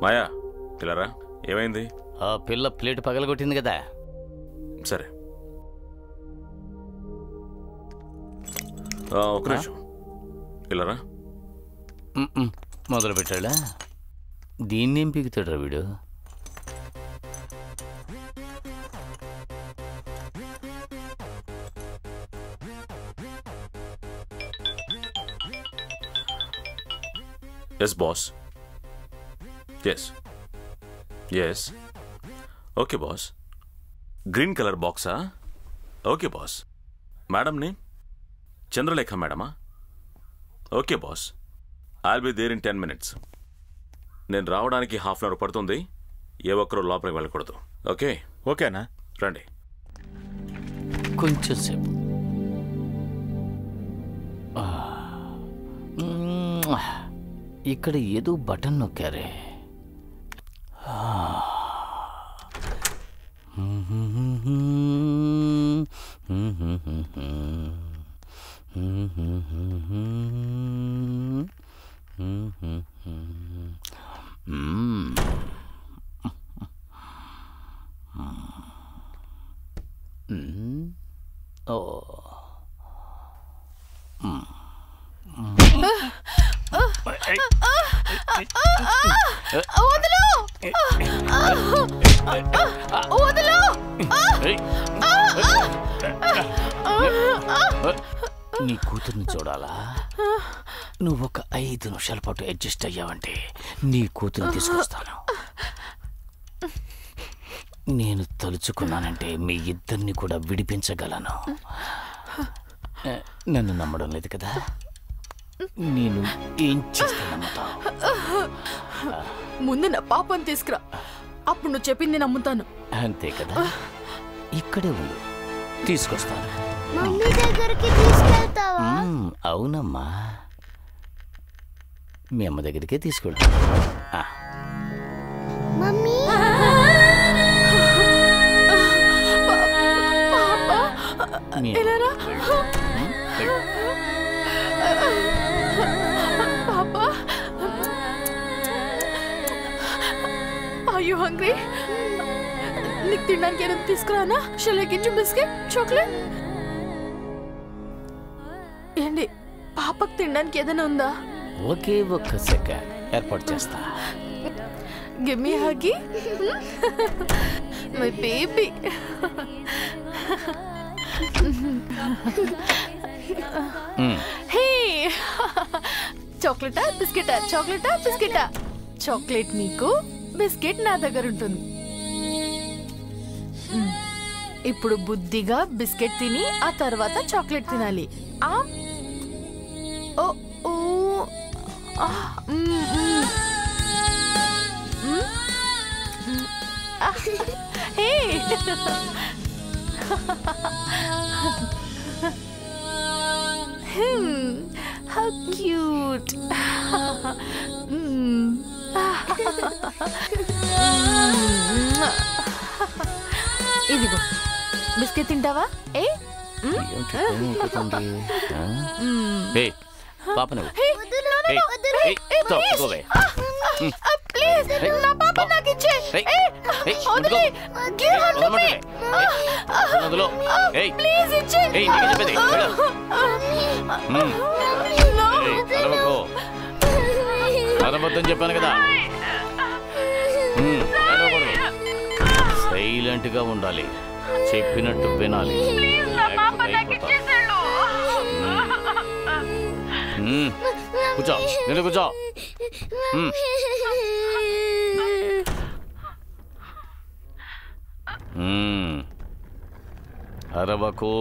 మాయా పిల్లరా, ఏమైంది? ఆ పిల్ల ప్లేట్ పగలగొట్టింది కదా. సరే ఒక నిమిషం. పిల్లరా మొదలు పెట్టాడా? దీన్నేం పీకుతాడు వీడు? Yes boss. Yes okay boss. Green colour బాక్సా? Okay boss. Madam name Chandralekha మేడమా? Okay boss. I'll be there in 10 minutes. నేను రావడానికి హాఫ్ అన్ అవర్ పడుతుంది. ఏ ఒక్కరూ లోపలికి వెళ్ళకూడదు. ఓకే? ఓకేనా? రండి. కొంచెం సేపు. ఇక్కడ ఏదో బటన్ నొక్కారే. నీ కూతుర్ని చూడాలా? నువ్వు ఒక 5 నిమిషాల పాటు అడ్జస్ట్ అయ్యావంటే నీ కూతుర్ని తీసుకొస్తాను. నేను తలుచుకున్నానంటే మీ ఇద్దరిని కూడా విడిపించగలను. నన్ను నమ్మడం లేదు కదా? నేను ఏం చేస్తే నమ్ముతావు? ముందు నా పాపని తీసుకురా, అప్పుడు నువ్వు చెప్పింది నమ్ముతాను. అంతే కదా? ఇక్కడే ఉండు, తీసుకొస్తాను. మమ్మీ దగ్గరికి తీసుకెళ్తావా? అవునమ్మా, మీ అమ్మ దగ్గరికే తీసుకెళ్తాను. మమ్మీ పాపా, ఆర్ యు హంగ్రీ? నీకు తినడానికి ఏదైనా తీసుకురానా? Shall I get you biscuit, chocolate? ఏంటి, పాపకు తినడానికి ఏదైనా ఉందా? ఒకే ఒక్క సెకండ్ ఏర్పాటు చేస్తా. Give me huggy, my baby. Hey, చాక్లెటా బిస్కెటా? చాక్లెటా బిస్కెటా? చాక్లెట్ నీకు, బిస్కెట్ నా దగ్గర ఉంటుంది. ఇప్పుడు బుద్ధిగా బిస్కెట్ తిని ఆ తర్వాత చాక్లెట్ తినాలి. How cute. ఇదిగో బిస్కెట్ తింటావా? పాప నువ్వు ప్లీజ్ నా పాప నాకు ఇచ్చే. ప్లీజ్ ఇచ్చే. అరవద్దని చెప్పాను కదా. సైలెంట్ గా ఉండాలి, చెప్పినట్టు వినాలి. కూర్చో, నేను కూర్చో. అరవకు.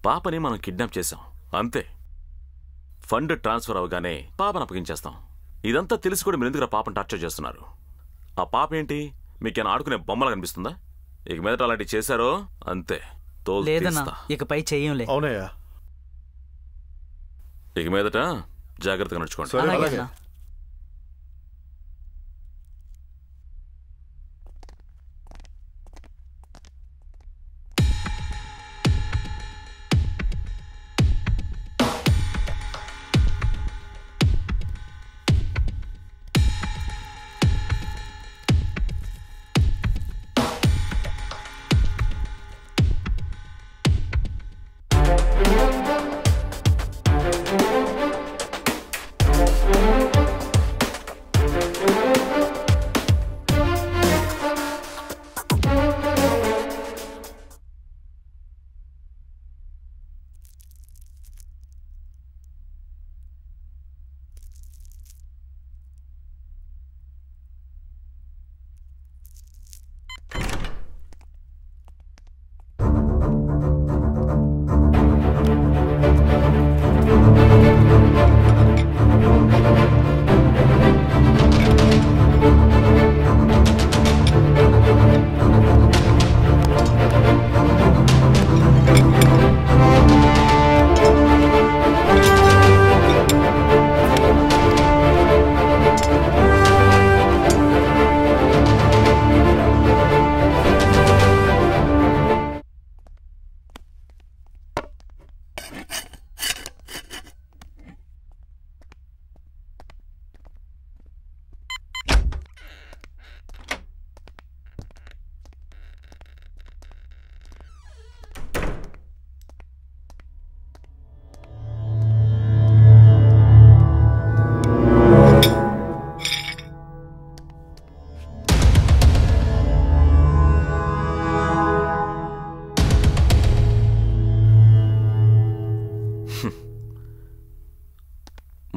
పాపని మనం కిడ్నాప్ చేశాం అంతే. ఫండ్ ట్రాన్స్ఫర్ అవగానే పాపను అప్పగించేస్తాం. ఇదంతా తెలిసి కూడా మీరు ఎందుకు పాపను టార్చర్ చేస్తున్నారు? ఆ పాప ఏంటి మీకేనా ఆడుకునే బొమ్మలా కనిపిస్తుందా? ఇక మీదట అలాంటి చేశారో అంతే, తోలు తీస్తా. ఇకపై చెయ్యంలే. అవునయ్యా. ఇక మీదట జాగ్రత్తగా నడుచుకోండి.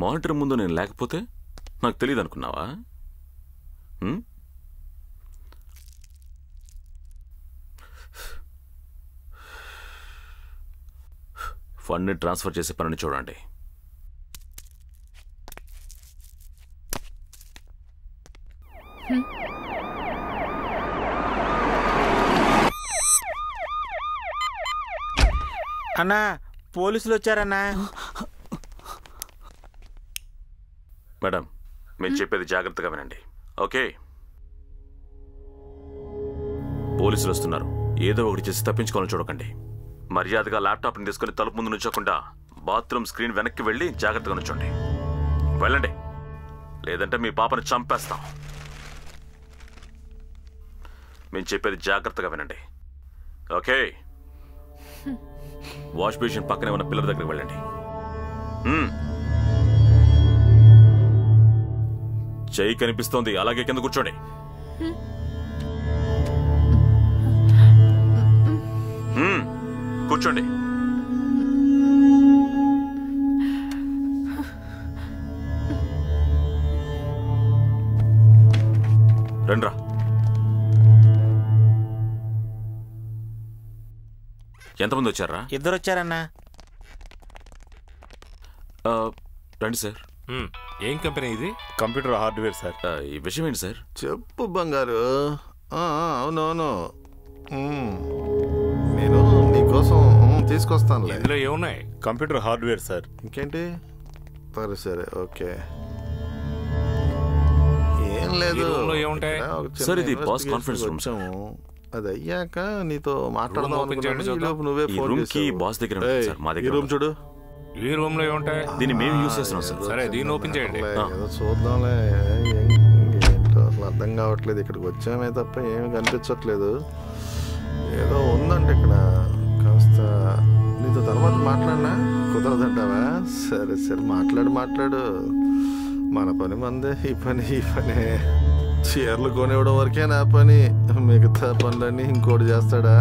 మానిటర్ ముందు నేను లేకపోతే నాకు తెలియదు అనుకున్నావా? ఫండ్ని ట్రాన్స్ఫర్ చేసే పనిని చూడండి. అన్నా, పోలీసులు వచ్చారన్నా. మేడం, మీరు చెప్పేది జాగ్రత్తగా వినండి, ఓకే? పోలీసులు వస్తున్నారు. ఏదో ఒకటి చేసి తప్పించుకోవాలని చూడకండి. మర్యాదగా ల్యాప్టాప్ని తీసుకుని తలుపు ముందు నుంచోకుండా బాత్రూమ్ స్క్రీన్ వెనక్కి వెళ్ళి జాగ్రత్తగా నుంచోండి. వెళ్ళండి, లేదంటే మీ పాపను చంపేస్తాం. మేము చెప్పేది జాగ్రత్తగా వినండి, ఓకే? వాష్ బేసిన్ పక్కనే ఉన్న పిల్లల దగ్గరికి వెళ్ళండి. చెయ్యి కనిపిస్తోంది, అలాగే కింద కూర్చోండి. కూర్చోండి. రండ్రా. ఎంతమంది వచ్చారా? 2 వచ్చారన్నా. రండి సార్. ఏం కంపెనీ ఇది? Computer hardware sir. ఈ విషయం ఏంటి సార్? చెప్పు బంగారు. అవునవును, నేను నీకోసం తీసుకొస్తాను. ఇందులో ఏమున్నాయి? Computer hardware sir. ఇంకేంటి? సరే ఓకే. ఏం లేదు సార్, ఇది బాస్ కాన్ఫరెన్స్ రూమ్. అది అయ్యాక నీతో మాట్లాడదాం అనుకున్నాను. నువ్వే ఫోన్ చేసి బాస్ దగ్గర మా దగ్గర రూమ్ చూడు. ఈ రూమ్ లో ఏముంటాయి? దీన్ని మేము యూజ్ చేస్తున్నాం సార్. సరే దీన్ని ఓపెన్ చేయండి. ఏదో చూద్దాంలే. ఏంటో అసలు అర్థం కావట్లేదు. ఇక్కడికి వచ్చామే తప్ప ఏమి కనిపించట్లేదు. ఏదో ఉందంటే ఇక్కడ. కాస్త నీతో తర్వాత మాట్లాడినా కుదరదంటావా? సరే సరే మాట్లాడు. మన పని మందే. ఈ పనే చీరలు కొనివ్వడం వరకే నా పని. మిగతా పనులన్నీ ఇంకోటి చేస్తాడా?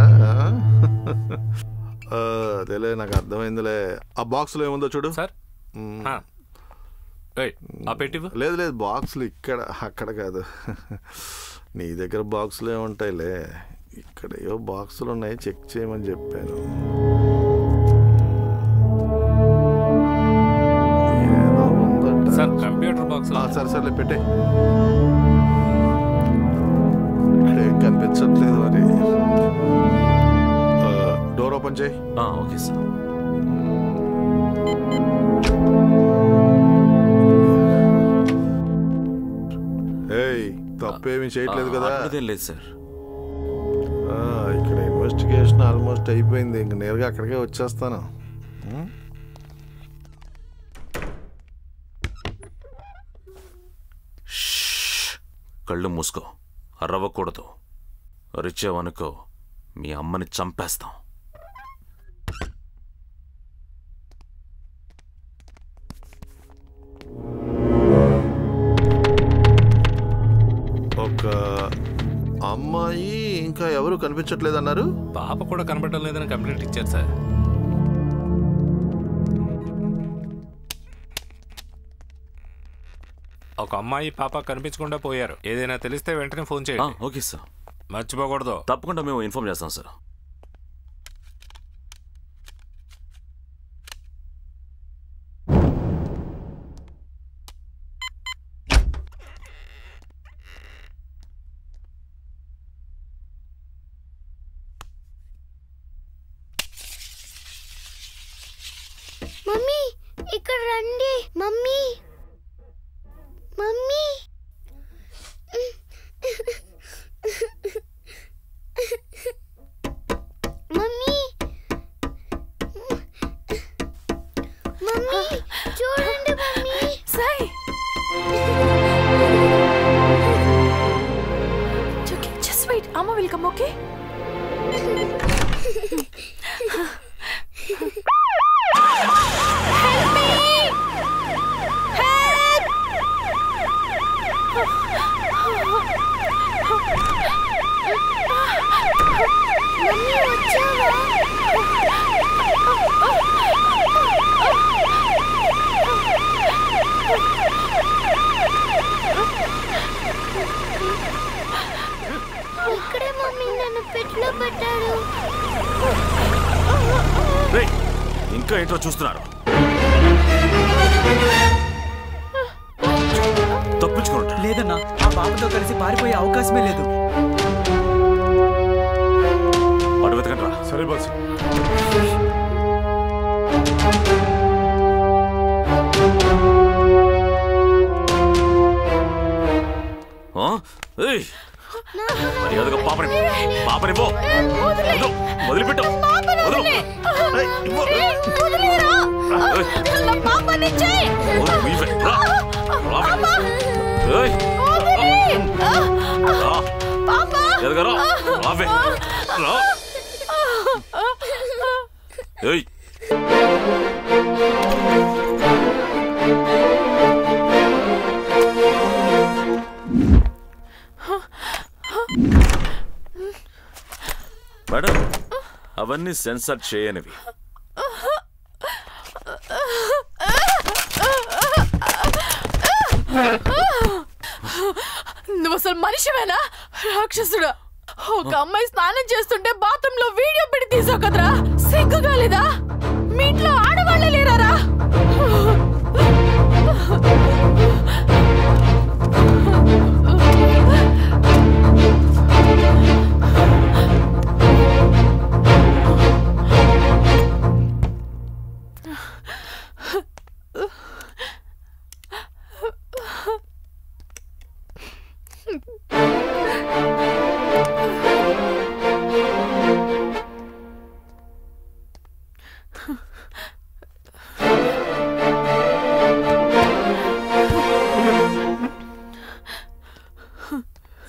అదేలే, నాకు అర్థమైందిలే. ఆ బాక్స్లో ఏముందో చూడు సార్. లేదు బాక్సులు ఇక్కడ, అక్కడ కాదు. నీ దగ్గర బాక్సులు ఏముంటాయిలే. ఇక్కడ ఏవో బాక్సులు ఉన్నాయి, చెక్ చేయమని చెప్పాను. ఏదో ఉందంట సార్, కంప్యూటర్ బాక్స్. సరే పెట్టే. ఇక్కడేం కనిపించట్లేదు. మరి డోర్ ఓపెన్ చేయి. Okay sir. తప్పేమీ చేయట్లేదు కదా? లేదు సార్. ఇక్కడ ఇన్వెస్టిగేషన్ ఆల్మోస్ట్ అయిపోయింది. ఇంక నేరుగా అక్కడికే వచ్చేస్తాను. కళ్ళు మూసుకో, అరవకూడదు. అరిచావనుకో మీ అమ్మని చంపేస్తాం. ఒక అమ్మాయి ఇంకా ఎవరు కనిపించట్లేదన్నారు. పాప కూడా కనపడటం లేదని కంప్లైంట్ ఇచ్చారు సార్. ఒక అమ్మాయి పాప కనిపించకుండా పోయారు. ఏదైనా తెలిస్తే వెంటనే ఫోన్ చేయండి. Okay sir. మర్చిపోకూడదు. తప్పకుండా మేము ఇన్ఫార్మ్ చేస్తాం సార్. మమ్మీ ఇక్కడ రండి. మమ్మీ మమ్మీ మమ్మీ మమ్మీ చూడండి మమ్మీ. Sai, just wait. అమ్మ విల్ కమ్. ఓకే. ఇక్కడే మమ్మీ నన్ను పెట్లో పెట్టాడు. ఇంకా ఏంటో చూస్తున్నారు? తప్పించుకుంటా. లేదన్నా, ఆ పాపతో కలిసి పారిపోయే అవకాశమే లేదు. అటు వెతకండి. సరే బాస్. మర్యాదగా పాపని పో. వదిలిపెట్టు. ఎదగరా. మేడం, అవన్నీ సెన్సార్ చేయనివి. నువ్వు అసలు మనిషివేనా? రాక్షసుడా! ఒక అమ్మాయి స్నానం చేస్తుంటే బాత్రూమ్ లో వీడియో పెట్టి తీసావు కదరా. సిగ్గుగా లేదా? మీ ఇంట్లో ఆడవాళ్ళే లేరారా?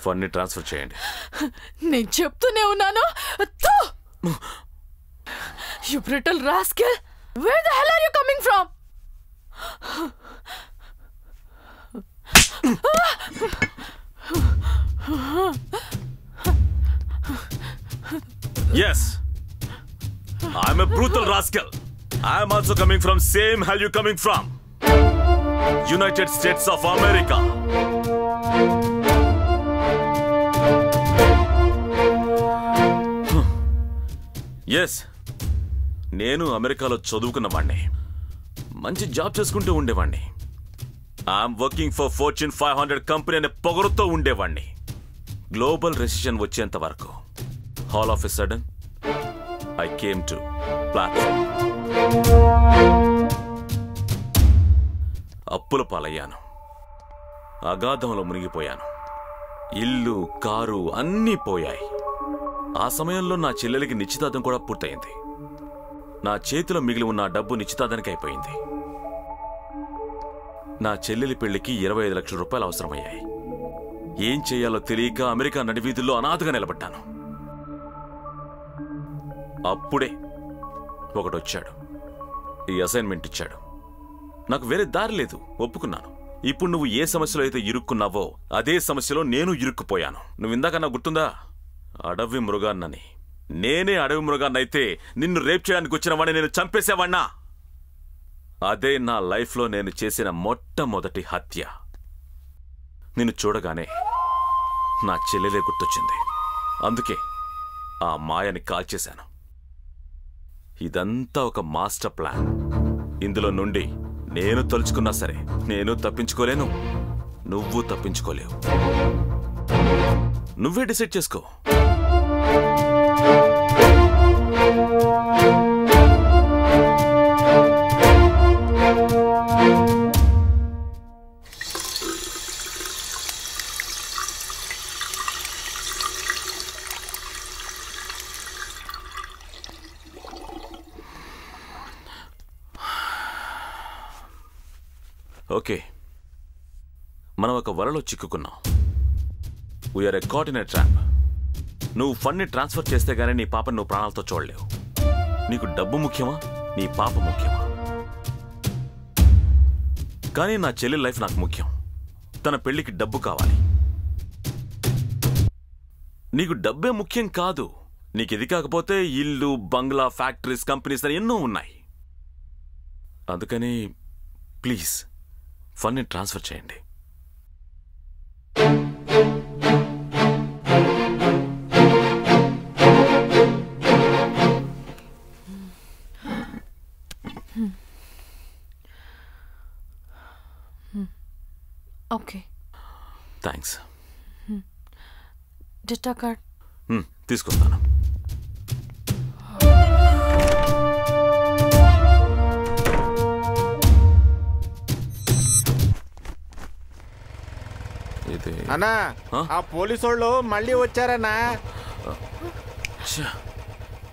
ఫండ్ని ట్రాన్స్ఫర్ చేయండి. నేను చెప్తూనే ఉన్నాను. You brutal rascal! Where the hell are you coming from? Yes, I'm a brutal rascal. I'm also coming from same hell you coming from. United States of America. Yes, నేను అమెరికాలో చదువుకున్నవాణ్ణి, మంచి జాబ్ చేసుకుంటూ ఉండేవాణ్ణి. I'm working for fortune 500 company అనే పొగరుతో ఉండేవాణ్ణి. Global recession వచ్చేంత వరకు all of a sudden I came to platform. అప్పుల పాలయ్యాను, అగాధంలో మునిగిపోయాను. ఇల్లు, కారు అన్నీ పోయాయి. ఆ సమయంలో నా చెల్లెలికి నిశ్చితార్థం కూడా పూర్తయింది. నా చేతిలో మిగిలి ఉన్న డబ్బు నిశ్చితార్థానికి అయిపోయింది. నా చెల్లెలి పెళ్లికి 25 లక్షల రూపాయలు అవసరమయ్యాయి. ఏం చేయాలో తెలియక అమెరికా నడివీధుల్లో అనాథగా నిలబడ్డాను. అప్పుడే ఒకడొచ్చాడు, ఈ అసైన్మెంట్ ఇచ్చాడు. నాకు వేరే దారి లేదు, ఒప్పుకున్నాను. ఇప్పుడు నువ్వు ఏ సమస్యలో అయితే ఇరుక్కున్నావో అదే సమస్యలో నేను ఇరుక్కుపోయాను. నువ్వు ఇందాకన్నా గుర్తుందా, అడవి మృగాన్నని. నేనే అడవి మృగాన్నైతే నిన్ను రేప్ చేయడానికి వచ్చిన వాడిని నేను చంపేసేవాణ్ణా? అదే నా లైఫ్లో నేను చేసిన మొట్టమొదటి హత్య. నిన్ను చూడగానే నా చెల్లెలే గుర్తొచ్చింది. అందుకే ఆ మాయని కాల్చేశాను. ఇదంతా ఒక మాస్టర్ ప్లాన్. ఇందులో నుండి నేను తలుచుకున్నా సరే నేను తప్పించుకోలేను, నువ్వు తప్పించుకోలేవు. నువ్వే డిసైడ్ చేసుకో. ఓకే, మనం ఒక వలలో చిక్కుకున్నాం. We are a caught in a trap. నువ్వు ఫండ్ని ట్రాన్స్ఫర్ చేస్తే గానీ నీ పాపని నువ్వు ప్రాణాలతో చూడలేవు. నీకు డబ్బు ముఖ్యమా, నీ పాప ముఖ్యమా? కానీ నా చెల్లి లైఫ్ నాకు ముఖ్యం. తన పెళ్లికి డబ్బు కావాలి. నీకు డబ్బే ముఖ్యం కాదు. నీకు ఇది కాకపోతే ఇల్లు, బంగ్లా, ఫ్యాక్టరీస్, కంపెనీస్ అని ఎన్నో ఉన్నాయి. అందుకని ప్లీజ్ ఫండ్ని ట్రాన్స్ఫర్ చేయండి. Okay, thanks. డేటా కార్డ్ తీసుకొస్తాను. అన్నా, ఆ పోలీసు వాళ్ళు మళ్ళీ వచ్చారన్నా.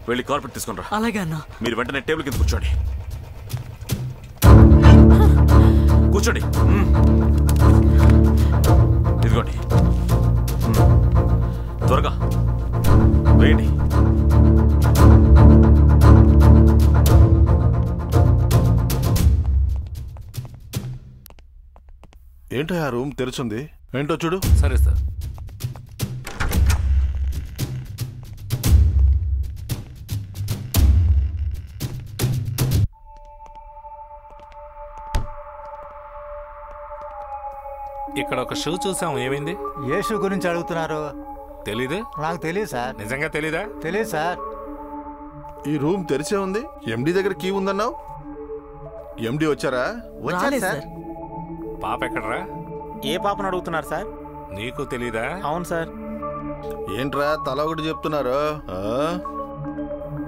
వెళ్ళి కార్పెట్ తీసుకుని రా. అలాగే అన్నా. మీరు వెంటనే టేబుల్ కింద కూర్చోండి. కూర్చోండి. ఇదిగోండి, త్వరగా వేయండి. ఏంటో ఆ రూమ్ తెరుచుంది, ఏంటో చూడు. సరే సార్. ఇక్కడ ఒక షూ చూసాం, ఏమైంది? ఏ షూ గురించి అడుగుతున్నారు? తెలీదు. నాకు తెలియదు సార్. నిజంగా తెలీదా? తెలియదు సార్. ఈ రూమ్ తెరిచే ఉంది. ఎండి దగ్గర కీ ఉందన్నావు. ఎండి వచ్చారా? వచ్చారు సార్. పాప ఎక్కడరా? ఏ పాపను అడుగుతున్నారు సార్? నీకు తెలీదా? అవును సార్. ఏంట్రా తల ఒకటి చెప్తున్నారు?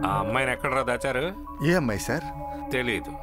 ఆ అమ్మాయిని ఎక్కడరా దాచారు? ఏ అమ్మాయి సార్? తెలీదు.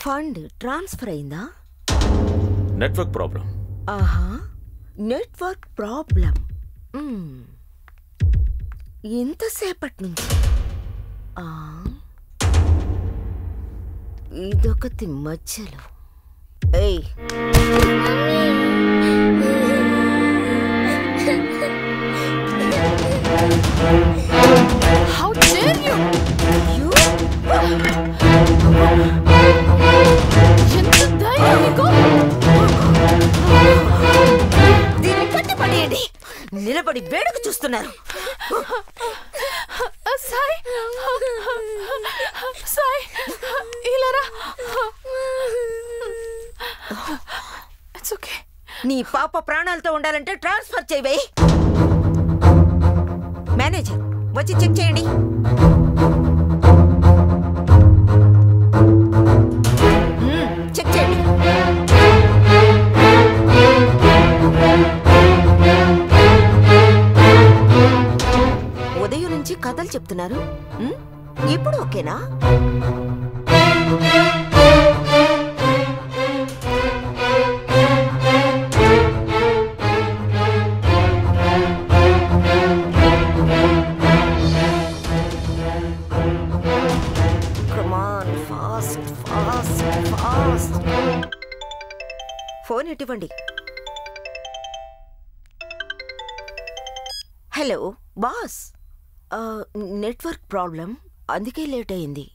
ఫండ్ ట్రాన్స్ఫర్ అయిందా? Network problem. ఆహా, నెట్వర్క్ ప్రాబ్లం. ఎంతసేపటి నుంచి? ఇదొకటి మధ్యలో. ఏయ్, How dare you? You? ఎంత ధైర్యం నీకు? దీన్ని కట్టిపడేయండి. నిలబడి వేడుక చూస్తున్నారు. సాయి, సాయి, ఇలారా. It's okay. నీ పాప ప్రాణాలతో ఉండాలంటే ట్రాన్స్ఫర్ చేయవే. మేనేజర్ వచ్చి చెక్ చేయండి. చెక్ చేయండి. ఉదయం నుంచి కథలు చెప్తున్నారు. ఇప్పుడు ఓకేనా? ఫోన్ ఇవ్వండి. హలో బాస్, నెట్వర్క్ ప్రాబ్లం, అందుకే లేట్ అయింది.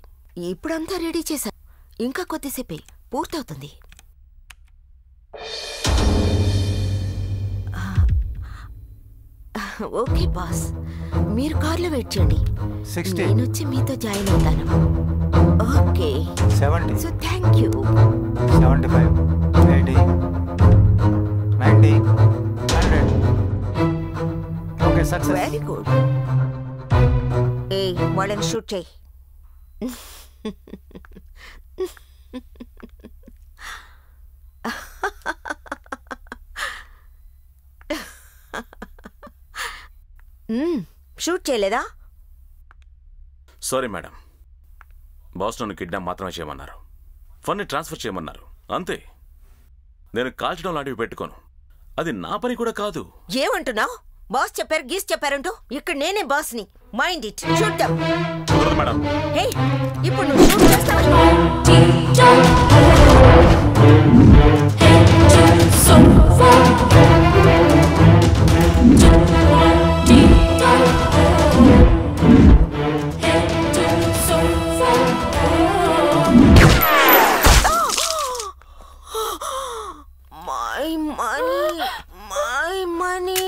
ఇప్పుడంతా రెడీ చేశా. ఇంకా కొద్దిసేపే పూర్తవుతుంది. ఓకే బాస్, మీరు కార్లో వెయిట్ చేయండి. నేను వచ్చి మీతో జాయిన్ అవుతాను. Okay. 70. So thank you. 75, 80, 90, 100. Okay, success. Very good. ఏ వాళ్ళని షూట్ చేయి. షూట్ చేయలేదా? సారీ మేడం, బాస్ నన్ను కిడ్నాప్ మాత్రమే చేయమన్నారు. ఫండ్ని ట్రాన్స్ఫర్ చేయమన్నారు, అంతే. నేను కాల్చడం లాంటివి పెట్టుకోను. అది నా పని కూడా కాదు. ఏమంటున్నావు? బాస్ చెప్పారు, గీస్ చెప్పారంటూ. ఇక్కడ నేనే బాస్ని. Mind it. Shoot them. కుదరదు మేడం. హే, ఇప్పుడు నువ్వు షూట్ చేస్తావా? My money.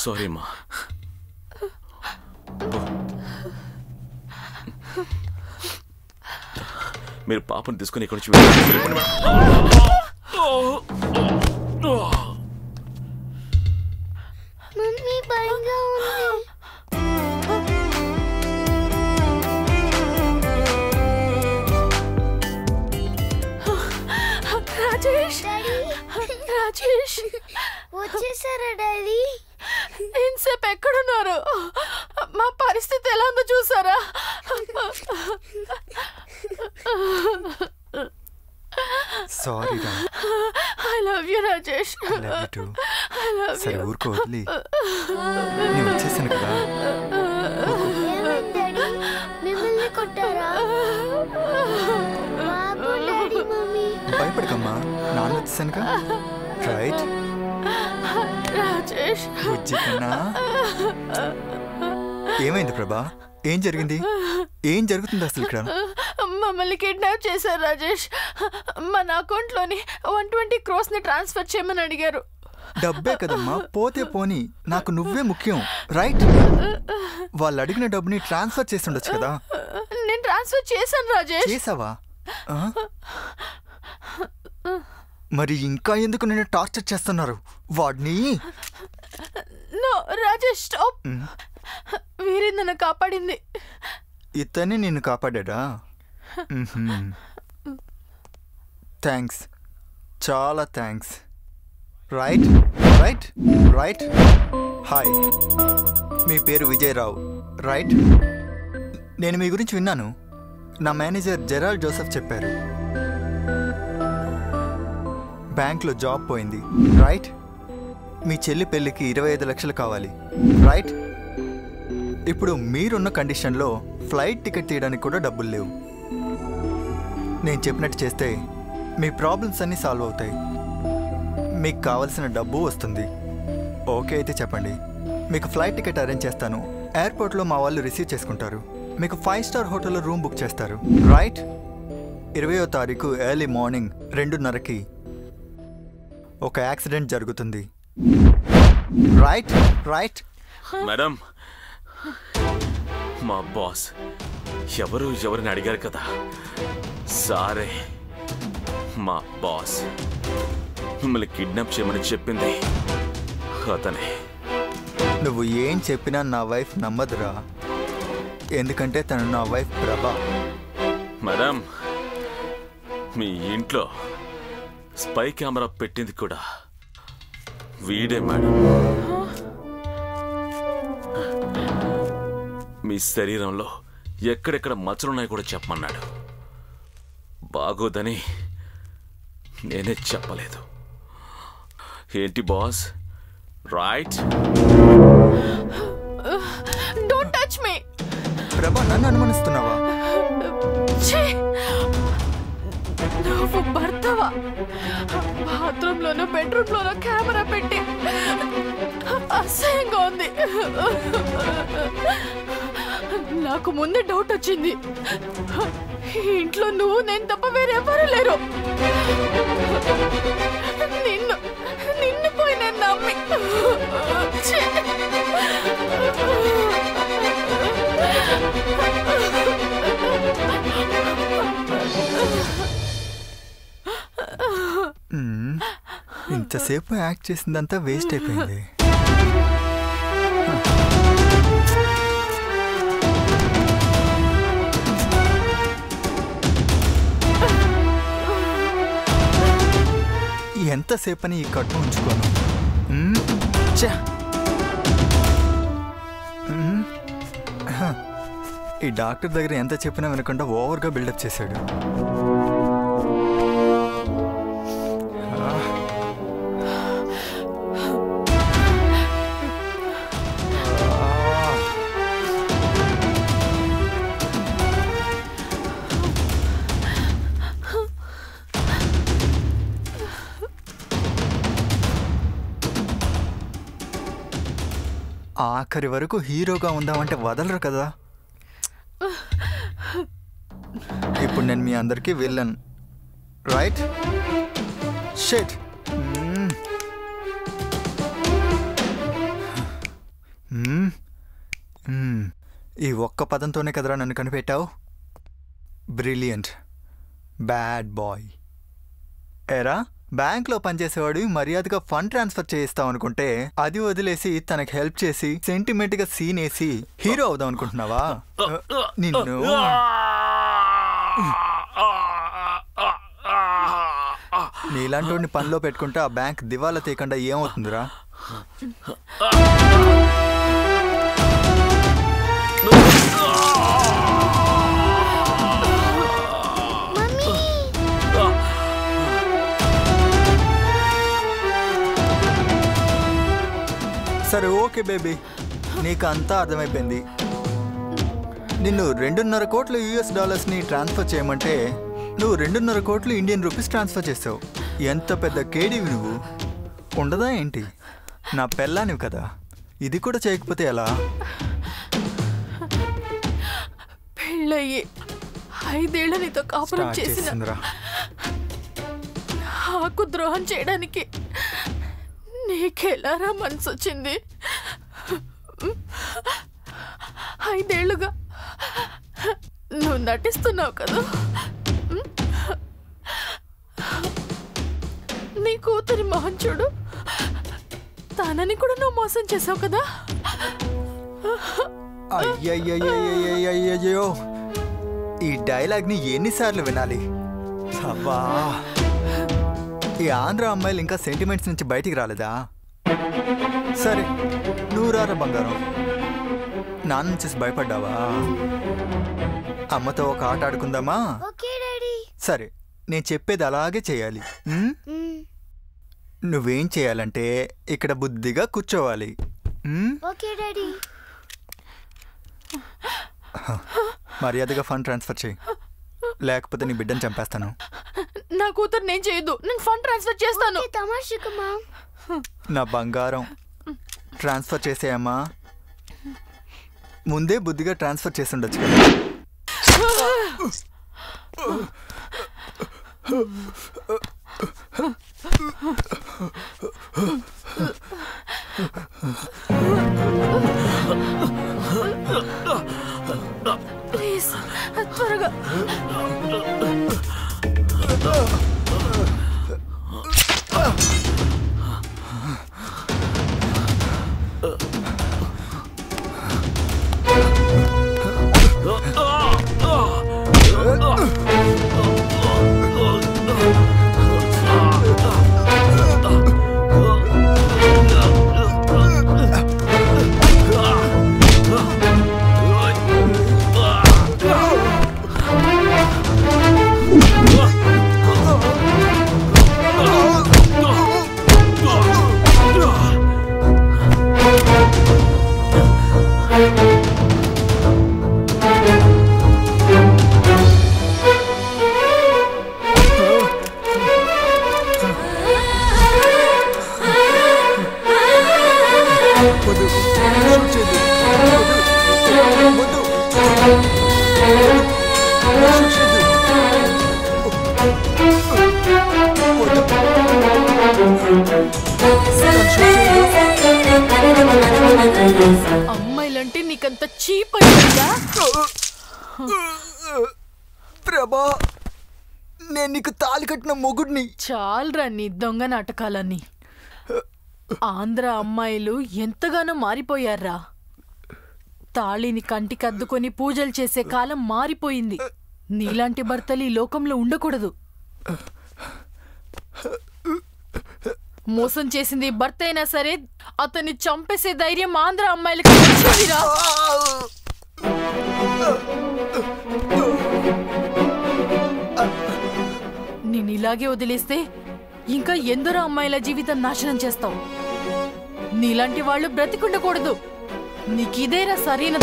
సారీ మా. మీరు పాపను తీసుకుని ఇక్కడి నుంచి వెళ్ళిపోండి. మమ్మీ భయంగా రాజేష్ రాజేష్ వచ్చేసారా డాడీ? ఇన్సేపు ఎక్కడున్నారు? మా పరిస్థితి ఎలా ఉందో చూసారా? సారీ రా. I love you Rajesh. I love you too. I love సరే you. ఊరుకో వదిలి. నేను వచ్చేసాను కదా. ఏమైంది డాడీ? మిమ్మల్ని కొట్టారా? బాబు డాడీ మమ్మీ. భయపడకమ్మా, నాన్న వచ్చేసానుగా. రైట్ రాజేష్. బుజ్జి కన్నా. ఏమైంది ప్రభా? ఏం జరిగింది? ఏం జరుగుతుంది అసలు ఇక్కడ? మమ్మల్ని కిడ్నాప్ చేశారు రాజేష్. మన అకౌంట్లోని 120 crores ట్రాన్స్ఫర్ చేయమని అడిగారు. డబ్బే కదమ్మా, పోతే పోనీ, నాకు నువ్వే ముఖ్యం. రైట్? వాళ్ళు అడిగిన డబ్బుని ట్రాన్స్ఫర్ చేసి ఉండొచ్చు కదా. నేను ట్రాన్స్ఫర్ చేశాను రాజేష్. చేసావా? మరి ఇంకా ఎందుకు నిన్ను టార్చర్ చేస్తున్నారు? వాడిని నో రాజేష్ స్టాప్. వీరి నన్ను కాపాడింది. ఇతన్ని నిన్ను కాపాడా? థ్యాంక్స్, చాలా thanks. Right right right. Hi, మీ పేరు విజయరావు రైట్? నేను మీ గురించి విన్నాను. నా మేనేజర్ జెరాల్డ్ జోసెఫ్ చెప్పారు. బ్యాంక్లో జాబ్ పోయింది రైట్? మీ చెల్లి పెళ్ళికి 25 లక్షలు కావాలి రైట్? ఇప్పుడు మీరున్న కండిషన్లో ఫ్లైట్ టికెట్ తీయడానికి కూడా డబ్బులు లేవు. నేను చెప్పినట్టు చేస్తే మీ ప్రాబ్లమ్స్ అన్నీ సాల్వ్ అవుతాయి, మీకు కావలసిన డబ్బు వస్తుంది. ఓకే అయితే చెప్పండి, మీకు ఫ్లైట్ టికెట్ అరేంజ్ చేస్తాను. ఎయిర్పోర్ట్లో మా వాళ్ళు రిసీవ్ చేసుకుంటారు. మీకు 5 స్టార్ హోటల్లో రూమ్ బుక్ చేస్తారు రైట్? 20వ తారీఖు ఎర్లీ మార్నింగ్ 2:30కి ఒక యాక్సిడెంట్ జరుగుతుంది రైట్? రైట్ మేడం, మా బాస్ ఎవరిని అడిగారు కదా, సారే మా బాస్ మిమ్మల్ని కిడ్నాప్ చేయమని చెప్పింది అతనే. నువ్వు ఏం చెప్పినా నా వైఫ్ నమ్మదురా, ఎందుకంటే తను నా వైఫ్ ప్రభా. మేడం, మీ ఇంట్లో స్పై కెమెరా పెట్టింది కూడా వీడే మేడం. మీ శరీరంలో ఎక్కడెక్కడ మచ్చలున్నాయి కూడా చెప్పమన్నాడు. బాగోదని నేనే చెప్పలేదు. ఏంటి boss? Right? Don't touch me. ప్రభా, నన్ను అనుమానిస్తున్నావా? నువ్వు భర్తవా? బాత్రూంలోనూ బెడ్రూమ్లోనూ కెమెరా పెట్టి అసహ్యంగా ఉంది. నాకు ముందే డౌట్ వచ్చింది. ఇంట్లో నువ్వు నేను తప్ప వేరెవరూ లేరు. నిన్ను పోయి నేను నమ్మి ఇంతసేపు యాక్ట్ చేసిందంతా వేస్ట్ అయిపోయింది. ఎంతసేపని ఈ కట్టు ఉంచుకోను. ఈ డాక్టర్ దగ్గర ఎంత చెప్పినా వినకుండా ఓవర్గా బిల్డప్ చేశాడు. ఆఖరి వరకు హీరోగా ఉందామంటే వదలరు కదా. ఇప్పుడు నేను మీ అందరికీ విలన్ రైట్? షిట్. ఈ ఒక్క పదంతోనే కదరా నన్ను కనిపెట్టావు. బ్రిలియంట్. Bad boy. ఎరా, బ్యాంక్లో పనిచేసేవాడు మర్యాదగా ఫండ్ ట్రాన్స్ఫర్ చేయిస్తావు అనుకుంటే అది వదిలేసి తనకు హెల్ప్ చేసి సెంటిమెంట్ గా సీన్ వేసి హీరో అవుదాం అనుకుంటున్నావా? నిన్ను నీలాంటి పనిలో పెట్టుకుంటే ఆ బ్యాంక్ దివాలా తీయకుండా ఏమవుతుందిరా? సరే ఓకే బేబీ, నీకు అంతా అర్థమైపోయింది. నిన్ను 2.5 కోట్ల US$ని ట్రాన్స్ఫర్ చేయమంటే నువ్వు 2.5 కోట్లు ఇండియన్ రూపీస్ ట్రాన్స్ఫర్ చేసావు. ఎంత పెద్ద కేడీవి నువ్వు, ఉండదా ఏంటి? నా పెళ్ళానివి కదా, ఇది కూడా చేయకపోతే ఎలా? పెళ్ళయ్యి 5 ఏళ్ల నీతో కాపురం చేసిన నాకు ద్రోహం చేయడానికి నీకెలారా మనసు వచ్చింది? 5 ఏళ్లుగా నువ్వు నటిస్తున్నావు కదా. నీ కూతురి మొహం చూడు, తనని కూడా నువ్వు మోసం చేసావు కదా. అయ్యయ్యో, ఈ డైలాగ్ని ఎన్నిసార్లు వినాలి? అబ్బా, ఈ ఆంధ్ర అమ్మాయిలు ఇంకా సెంటిమెంట్స్ నుంచి బయటికి రాలేదా? సరే నువ్వు రారా బంగారం, నాన్న చూసి భయపడ్డావా? అమ్మతో ఒక ఆట ఆడుకుందామా? సరే, నేను చెప్పేది అలాగే చేయాలి. నువ్వేం చేయాలంటే ఇక్కడ బుద్ధిగా కూర్చోవాలి. మర్యాదగా ఫండ్ ట్రాన్స్ఫర్ చేయి, లేకపోతే నీ బిడ్డను చంపేస్తాను. నా కూతురు నేను చేయదు, నేను ఫండ్ ట్రాన్స్ఫర్ చేస్తాను. నా బంగారం, ట్రాన్స్ఫర్ చేసేయమ్మా. ముందే బుద్ధిగా ట్రాన్స్ఫర్ చేసి ఉండొచ్చు కదా. ప్లీజ్ త్వరగా. అమ్మాయిలంటే నీకంత చీప్ అయిందా? ప్రభా, నేను నీకు తాళి కట్టిన మొగుడిని. చాలరా నీ దొంగ నాటకాలని. ఆంధ్ర అమ్మాయిలు ఎంతగానో మారిపోయారా. తాళిని కంటికి అద్దుకొని పూజలు చేసే కాలం మారిపోయింది. నీలాంటి భర్తలు ఈ లోకంలో ఉండకూడదు. మోసం చేసింది భర్త అయినా సరే అతన్ని చంపేసే ధైర్యం ఆంధ్ర అమ్మాయిలకి వచ్చిందిరా. నేను ఇలాగే వదిలేస్తే ఇంకా ఎందరో అమ్మాయిల జీవితం నాశనం చేస్తావు. నీలాంటి వాళ్ళు బ్రతికుండకూడదు. నీకిదేరా సరైన